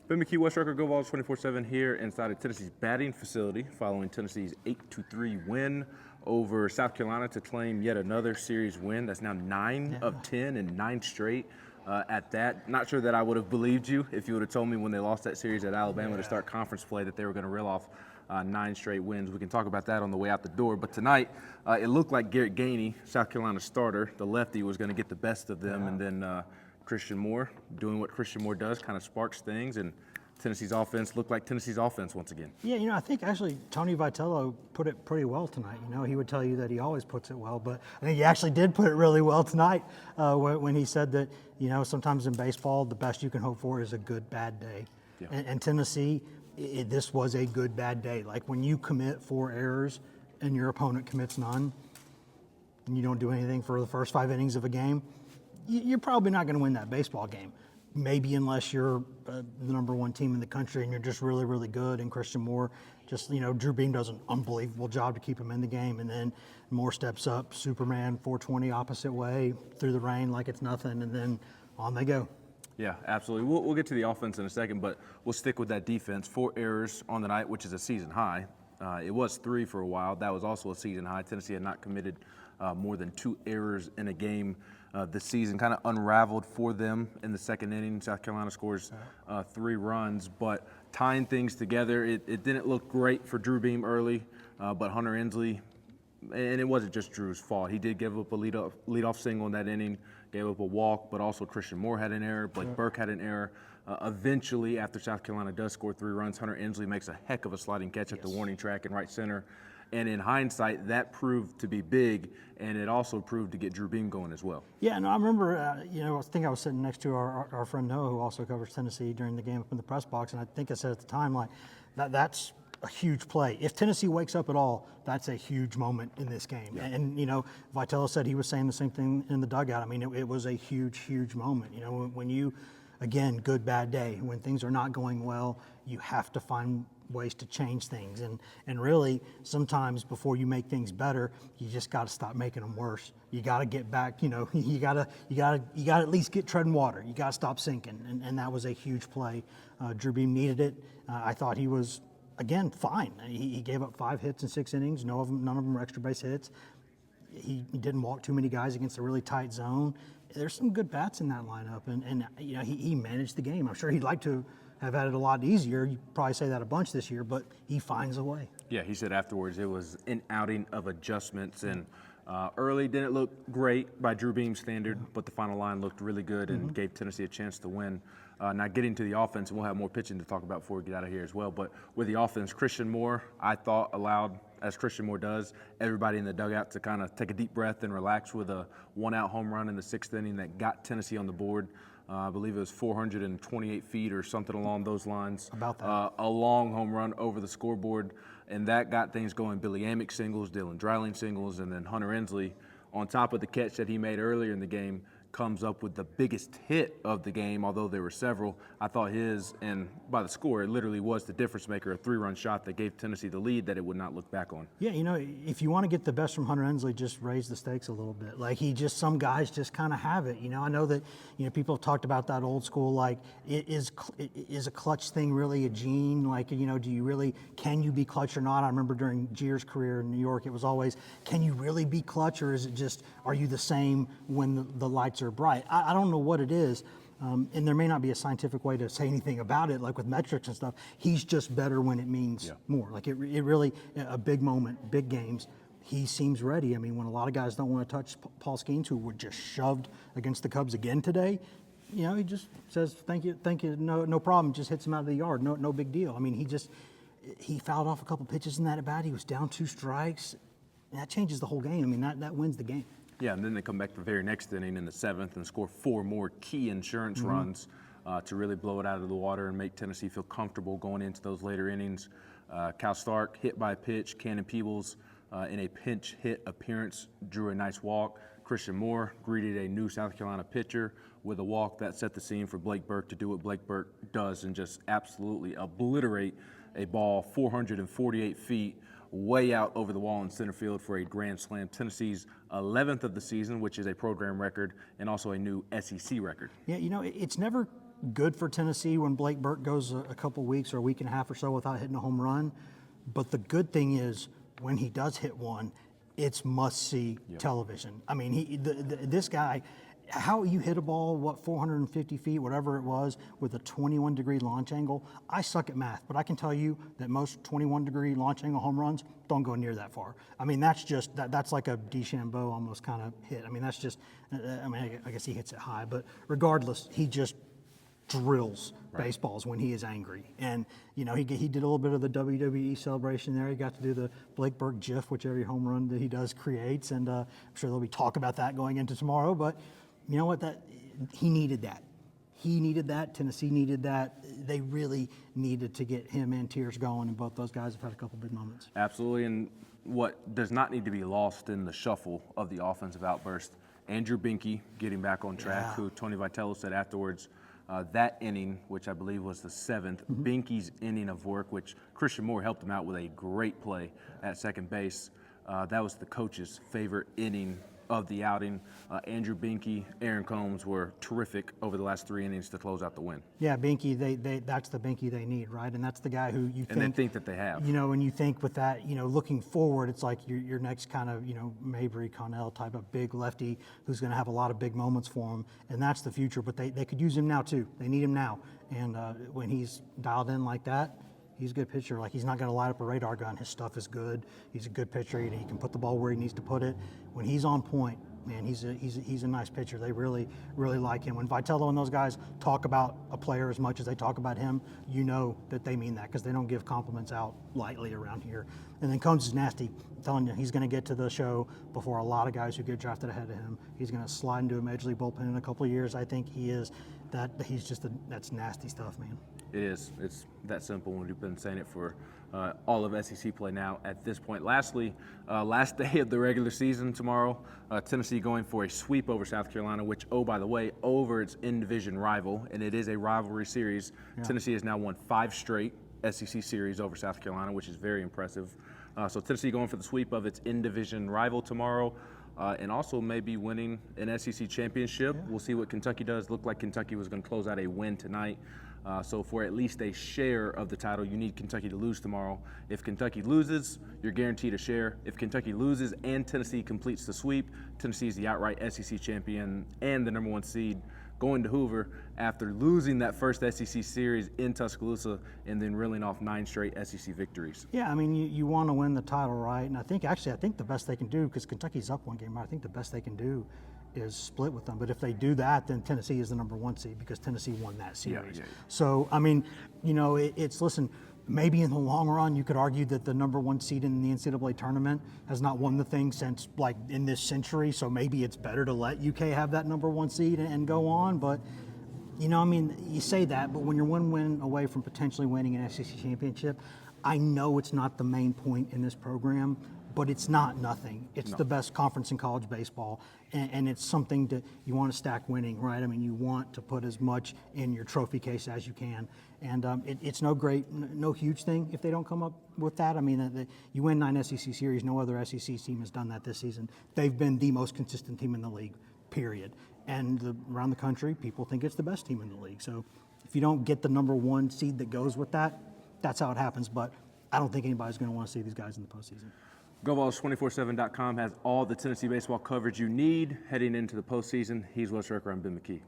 Ben McKee, West Rucker, go Vols 24/7 here inside of Tennessee's batting facility following Tennessee's 8-3 win over South Carolina to claim yet another series win. That's now 9 of 10 and 9 straight at that. Not sure that I would have believed you if you would have told me when they lost that series at Alabama to start conference play that they were going to reel off 9 straight wins. We can talk about that on the way out the door. But tonight, it looked like Garrett Gainey, South Carolina starter, the lefty, was going to get the best of them, and then Christian Moore doing what Christian Moore does, kind of sparks things, and Tennessee's offense looked like Tennessee's offense once again. Yeah, I think actually Tony Vitello put it pretty well tonight. He would tell you that he always puts it well, but I think he actually did put it really well tonight when he said that, sometimes in baseball, the best you can hope for is a good bad day. Yeah. And Tennessee, this was a good bad day. Like when you commit 4 errors and your opponent commits none, and you don't do anything for the first 5 innings of a game, you're probably not going to win that baseball game. Maybe unless you're the number 1 team in the country and you're just really, really good. And Christian Moore, Drew Beam does an unbelievable job to keep him in the game. And then Moore steps up, Superman 420 opposite way through the rain like it's nothing, and then on they go. Yeah, absolutely. We'll get to the offense in a second, but we'll stick with that defense. 4 errors on the night, which is a season high. It was 3 for a while. That was also a season high. Tennessee had not committed more than 2 errors in a game this season. Kind of unraveled for them in the second inning. South Carolina scores 3 runs, but tying things together, it didn't look great for Drew Beam early, but Hunter Ensley, and it wasn't just Drew's fault. He did give up a leadoff single in that inning, gave up a walk, but also Christian Moore had an error. Blake Burke had an error. Eventually, after South Carolina does score 3 runs, Hunter Ensley makes a heck of a sliding catch at the warning track in right center. And in hindsight, that proved to be big, and it also proved to get Drew Beam going as well. Yeah, no, I remember, I think I was sitting next to our friend Noah, who also covers Tennessee during the game up in the press box, and I think I said at the time, that's a huge play. If Tennessee wakes up at all, that's a huge moment in this game. Yeah. And Vitello said he was saying the same thing in the dugout. I mean, it was a huge, huge moment. When you, again, good, bad day, when things are not going well, you have to find ways to change things, and really sometimes before you make things better, you just got to stop making them worse. You got to get back, you got to at least get treading water. You got to stop sinking, and that was a huge play. Drew Beam needed it. I thought he was, again, fine. He gave up 5 hits in 6 innings. None of them were extra base hits. He didn't walk too many guys against a really tight zone. There's some good bats in that lineup, and he managed the game. I'm sure he'd like to have had it a lot easier. You probably say that a bunch this year, but he finds a way. Yeah, he said afterwards it was an outing of adjustments, and early didn't look great by Drew Beam's standard, but the final line looked really good and gave Tennessee a chance to win. Now getting to the offense, and we'll have more pitching to talk about before we get out of here as well, but with the offense, Christian Moore, I thought allowed, as Christian Moore does, everybody in the dugout to kind of take a deep breath and relax with a 1-out home run in the 6th inning that got Tennessee on the board. I believe it was 428 feet or something along those lines. About that. A long home run over the scoreboard, and that got things going. Billy Amick singles, Dylan Dreiling singles, and then Hunter Ensley, on top of the catch that he made earlier in the game, comes up with the biggest hit of the game, although there were several. I thought his, and by the score, it literally was the difference maker, a 3-run shot that gave Tennessee the lead that it would not look back on. Yeah, if you want to get the best from Hunter Ensley, just raise the stakes a little bit. Some guys just kind of have it. I know that, people have talked about that old school, is a clutch thing really a gene? Can you be clutch or not? I remember during Jeter's career in New York, it was always, can you really be clutch, or is it just, are you the same when the lights are bright? I don't know what it is, and there may not be a scientific way to say anything about it, like with metrics and stuff. He's just better when it means more. It really, a big moment, big games, he seems ready. I mean, when a lot of guys don't want to touch Paul Skeens, who were just shoved against the Cubs again today, he just says, thank you, no problem, just hits him out of the yard, no big deal. I mean, he fouled off a couple pitches in that at bat. He was down 2 strikes, and that changes the whole game. I mean, that wins the game. Yeah, and then they come back the very next inning in the 7th and score 4 more key insurance runs to really blow it out of the water and make Tennessee feel comfortable going into those later innings. Cal Stark hit by a pitch. Cannon Peebles in a pinch hit appearance drew a nice walk. Christian Moore greeted a new South Carolina pitcher with a walk that set the scene for Blake Burke to do what Blake Burke does and just absolutely obliterate a ball 448 feet way out over the wall in center field for a grand slam. Tennessee's 11th of the season, which is a program record and also a new SEC record. Yeah, it's never good for Tennessee when Blake Burke goes a couple weeks or a week and a half or so without hitting a home run. But the good thing is when he does hit one, it's must-see television. I mean, this guy, how you hit a ball, 450 feet, whatever it was, with a 21-degree launch angle. I suck at math, but I can tell you that most 21-degree launch angle home runs don't go near that far. I mean, that's like a DeChambeau almost kind of hit. I mean, that's just, I guess he hits it high, but regardless, he just drills baseballs when he is angry. And, he did a little bit of the WWE celebration there. He got to do the Blake Burke GIF, which every home run that he does creates. And I'm sure there'll be talk about that going into tomorrow. But you know what? He needed that. He needed that. Tennessee needed that. They really needed to get him and Tiers going, and both those guys have had a couple big moments. Absolutely. And what does not need to be lost in the shuffle of the offensive outburst, Andrew Binke getting back on track, who Tony Vitello said afterwards, that inning, which I believe was the 7th, Binke's inning of work, which Christian Moore helped him out with a great play at second base. That was the coach's favorite inning of the outing. Andrew Binke, Aaron Combs were terrific over the last 3 innings to close out the win. Yeah, Binke, that's the Binke they need, right? And that's the guy who you think that they have. And you think with that, looking forward, it's like your next kind of, Mabry, Connell type of big lefty who's going to have a lot of big moments for him, and that's the future. But they could use him now too. They need him now, and when he's dialed in like that, he's a good pitcher. Like, he's not going to light up a radar gun. His stuff is good. He's a good pitcher. He can put the ball where he needs to put it. When he's on point, man, he's a nice pitcher. They really, really like him. When Vitello and those guys talk about a player as much as they talk about him, you know that they mean that, because they don't give compliments out lightly around here. And then Combs is nasty. I'm telling you, he's going to get to the show before a lot of guys who get drafted ahead of him. He's going to slide into a major league bullpen in a couple of years. I think he is. That's nasty stuff, man. It is. It's that simple. We've been saying it for all of SEC play now at this point. Lastly, last day of the regular season tomorrow, Tennessee going for a sweep over South Carolina, which, oh, by the way, over its in-division rival, and it is a rivalry series. Yeah. Tennessee has now won 5 straight SEC series over South Carolina, which is very impressive. So Tennessee going for the sweep of its in-division rival tomorrow. And also maybe winning an SEC championship. Yeah. We'll see what Kentucky does. Looked like Kentucky was going to close out a win tonight. So for at least a share of the title, you need Kentucky to lose tomorrow. If Kentucky loses, you're guaranteed a share. If Kentucky loses and Tennessee completes the sweep, Tennessee is the outright SEC champion and the #1 seed, going to Hoover after losing that first SEC series in Tuscaloosa and then reeling off 9 straight SEC victories. Yeah, I mean, you want to win the title, right? And I think the best they can do, because Kentucky's up 1 game, I think the best they can do is split with them. But if they do that, then Tennessee is the #1 seed, because Tennessee won that series. Yeah. So, I mean, listen, maybe in the long run, you could argue that the #1 seed in the NCAA tournament has not won the thing since, like, in this century. So maybe it's better to let UK have that #1 seed and go on. But, you say that, but when you're 1 win away from potentially winning an SEC championship, I know it's not the main point in this program, but it's not nothing. It's the best conference in college baseball, and it's something that you want to stack winning, right? I mean, you want to put as much in your trophy case as you can, and it's no huge thing if they don't come up with that. I mean, you win 9 SEC series. No other SEC team has done that this season. They've been the most consistent team in the league, period. And around the country, people think it's the best team in the league. So if you don't get the #1 seed that goes with that, that's how it happens. But I don't think anybody's going to want to see these guys in the postseason. GoVols247.com has all the Tennessee baseball coverage you need heading into the postseason. He's Wes Rucker. I'm Ben McKee.